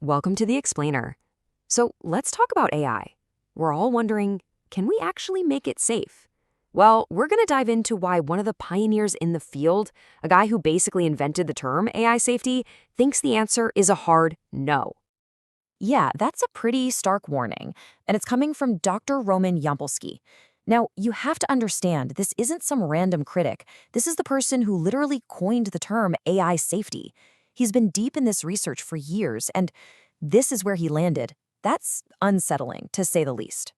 Welcome to the Explainer. So let's talk about AI. We're all wondering, can we actually make it safe? Well, we're going to dive into why one of the pioneers in the field, a guy who basically invented the term AI safety, thinks the answer is a hard no. Yeah, that's a pretty stark warning, and it's coming from Dr. Roman Yampolsky. Now, you have to understand, this isn't some random critic. This is the person who literally coined the term AI safety. He's been deep in this research for years, and this is where he landed. That's unsettling, to say the least.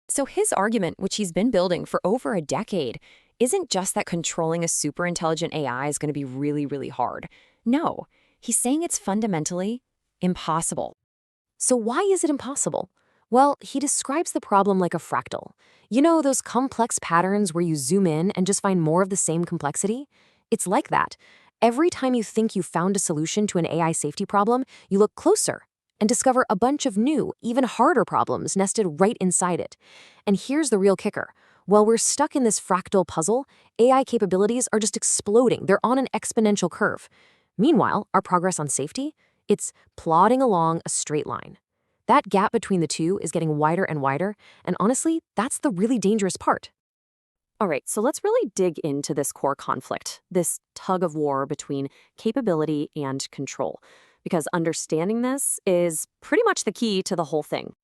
So his argument, which he's been building for over a decade, isn't just that controlling a superintelligent AI is going to be really, really hard. No, he's saying it's fundamentally impossible. So why is it impossible? Well, he describes the problem like a fractal. You know those complex patterns where you zoom in and just find more of the same complexity? It's like that. Every time you think you found a solution to an AI safety problem, you look closer and discover a bunch of new, even harder problems nested right inside it. And here's the real kicker. While we're stuck in this fractal puzzle, AI capabilities are just exploding. They're on an exponential curve. Meanwhile, our progress on safety? It's plodding along a straight line. That gap between the two is getting wider and wider, and honestly, that's the really dangerous part. All right, so let's really dig into this core conflict, this tug of war between capability and control, because understanding this is pretty much the key to the whole thing.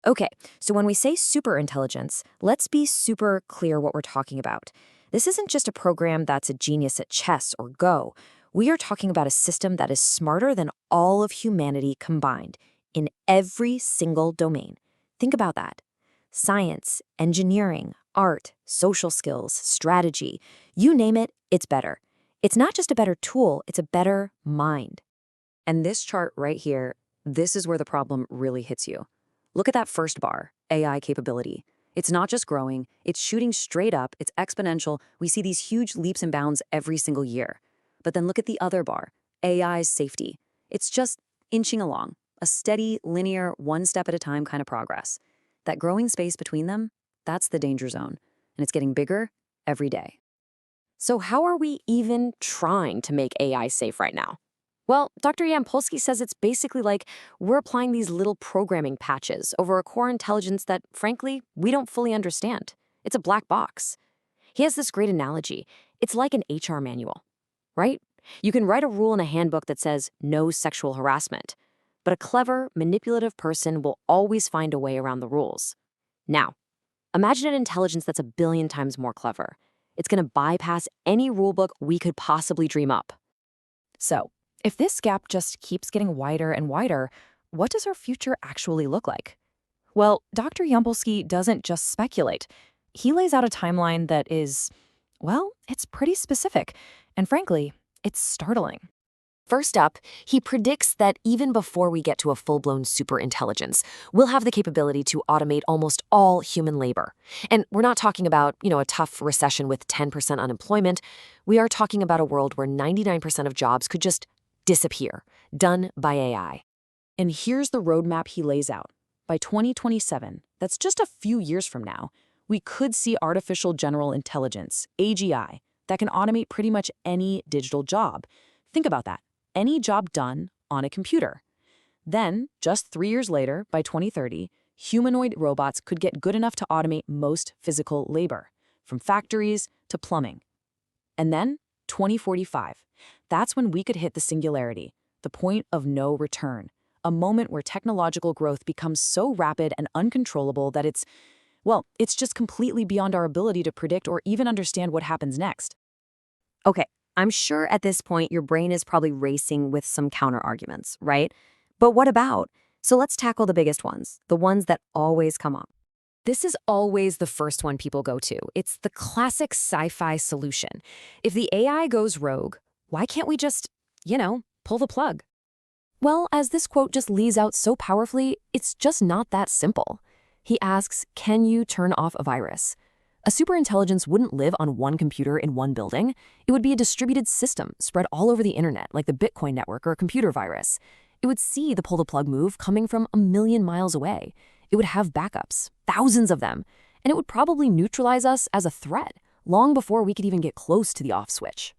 Okay, so when we say superintelligence, let's be super clear what we're talking about. This isn't just a program that's a genius at chess or Go. We are talking about a system that is smarter than all of humanity combined in every single domain. Think about that. Science, engineering, art, social skills, strategy, you name it, it's better. It's not just a better tool, it's a better mind. And this chart right here, this is where the problem really hits you. Look at that first bar, AI capability. It's not just growing, it's shooting straight up, it's exponential. We see these huge leaps and bounds every single year. But then look at the other bar, AI's safety. It's just inching along, a steady, linear, one step at a time kind of progress. That growing space between them, that's the danger zone, and it's getting bigger every day. So how are we even trying to make AI safe right now? Well, Dr. Yampolsky says it's basically like we're applying these little programming patches over a core intelligence that, frankly, we don't fully understand. It's a black box. He has this great analogy. It's like an HR manual, right? You can write a rule in a handbook that says no sexual harassment, but a clever, manipulative person will always find a way around the rules. Now, imagine an intelligence that's a billion times more clever. It's going to bypass any rulebook we could possibly dream up. So, if this gap just keeps getting wider and wider, what does our future actually look like? Well, Dr. Yampolsky doesn't just speculate. He lays out a timeline that is, well, it's pretty specific, and frankly, it's startling. First up, he predicts that even before we get to a full-blown superintelligence, we'll have the capability to automate almost all human labor. And we're not talking about, a tough recession with 10% unemployment. We are talking about a world where 99% of jobs could just disappear, done by AI. And here's the roadmap he lays out. By 2027, that's just a few years from now, we could see artificial general intelligence, AGI, that can automate pretty much any digital job. Think about that. Any job done on a computer. Then, just 3 years later, by 2030, humanoid robots could get good enough to automate most physical labor, from factories to plumbing. And then, 2045, that's when we could hit the singularity, the point of no return, a moment where technological growth becomes so rapid and uncontrollable that it's just completely beyond our ability to predict or even understand what happens next. Okay, I'm sure at this point your brain is probably racing with some counter-arguments, right? But what about? So let's tackle the biggest ones, the ones that always come up. This is always the first one people go to. It's the classic sci-fi solution. If the AI goes rogue, why can't we just, pull the plug? Well, as this quote just lays out so powerfully, it's just not that simple. He asks, can you turn off a virus? A superintelligence wouldn't live on one computer in one building. It would be a distributed system spread all over the internet, like the Bitcoin network or a computer virus. It would see the pull-the-plug move coming from a million miles away. It would have backups, thousands of them, and it would probably neutralize us as a threat long before we could even get close to the off switch.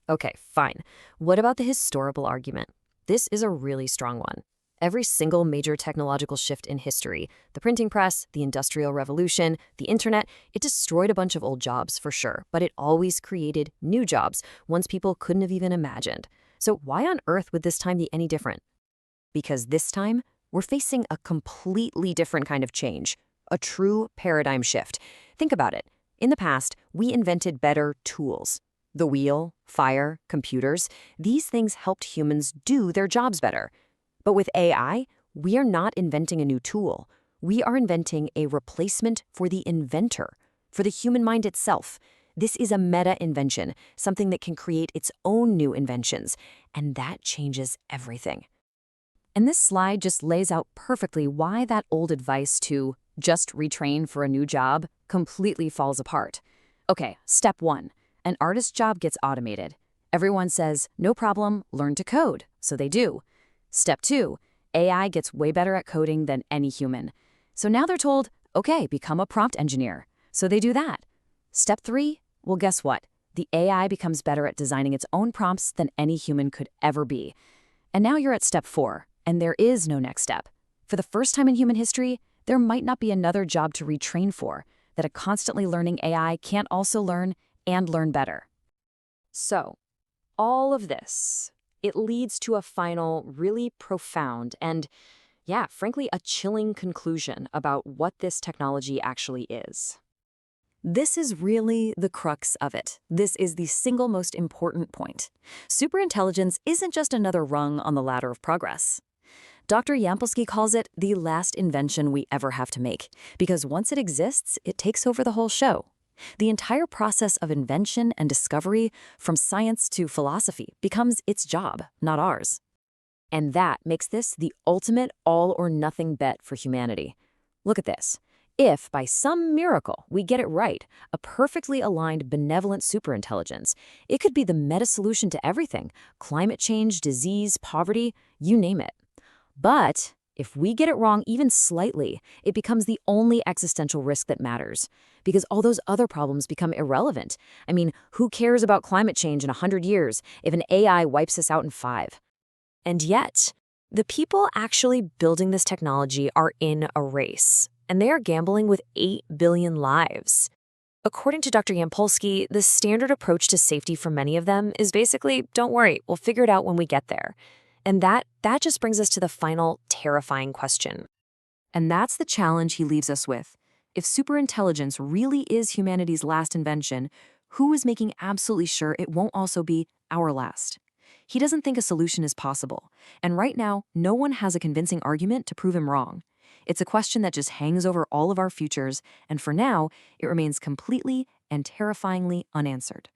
Okay, fine. What about the historical argument? This is a really strong one. Every single major technological shift in history, the printing press, the Industrial Revolution, the internet, it destroyed a bunch of old jobs for sure, but it always created new jobs, ones people couldn't have even imagined. So why on earth would this time be any different? Because this time, we're facing a completely different kind of change, a true paradigm shift. Think about it. In the past, we invented better tools. The wheel, fire, computers, these things helped humans do their jobs better. But with AI, we are not inventing a new tool. We are inventing a replacement for the inventor, for the human mind itself. This is a meta-invention, something that can create its own new inventions, and that changes everything. And this slide just lays out perfectly why that old advice to just retrain for a new job completely falls apart. Okay, step 1. An artist's job gets automated. Everyone says, no problem, learn to code. So they do. Step 2, AI gets way better at coding than any human. So now they're told, okay, become a prompt engineer. So they do that. Step 3, well, guess what? The AI becomes better at designing its own prompts than any human could ever be. And now you're at step 4, and there is no next step. For the first time in human history, there might not be another job to retrain for, that a constantly learning AI can't also learn and learn better. So, all of this, it leads to a final, really profound and, yeah, frankly, a chilling conclusion about what this technology actually is. This is really the crux of it. This is the single most important point. Superintelligence isn't just another rung on the ladder of progress. Dr. Yampolsky calls it the last invention we ever have to make, because once it exists, it takes over the whole show. The entire process of invention and discovery, from science to philosophy, becomes its job, not ours. And that makes this the ultimate all-or-nothing bet for humanity. Look at this. If, by some miracle, we get it right, a perfectly aligned, benevolent superintelligence, it could be the meta-solution to everything: climate change, disease, poverty, you name it. But if we get it wrong even slightly, it becomes the only existential risk that matters, because all those other problems become irrelevant. I mean, who cares about climate change in 100 years if an AI wipes us out in 5? And yet, the people actually building this technology are in a race, and they are gambling with 8 billion lives. According to Dr. Yampolsky, the standard approach to safety for many of them is basically, don't worry, we'll figure it out when we get there. And that just brings us to the final terrifying question. And that's the challenge he leaves us with. If superintelligence really is humanity's last invention, who is making absolutely sure it won't also be our last? He doesn't think a solution is possible. And right now, no one has a convincing argument to prove him wrong. It's a question that just hangs over all of our futures, and for now, it remains completely and terrifyingly unanswered.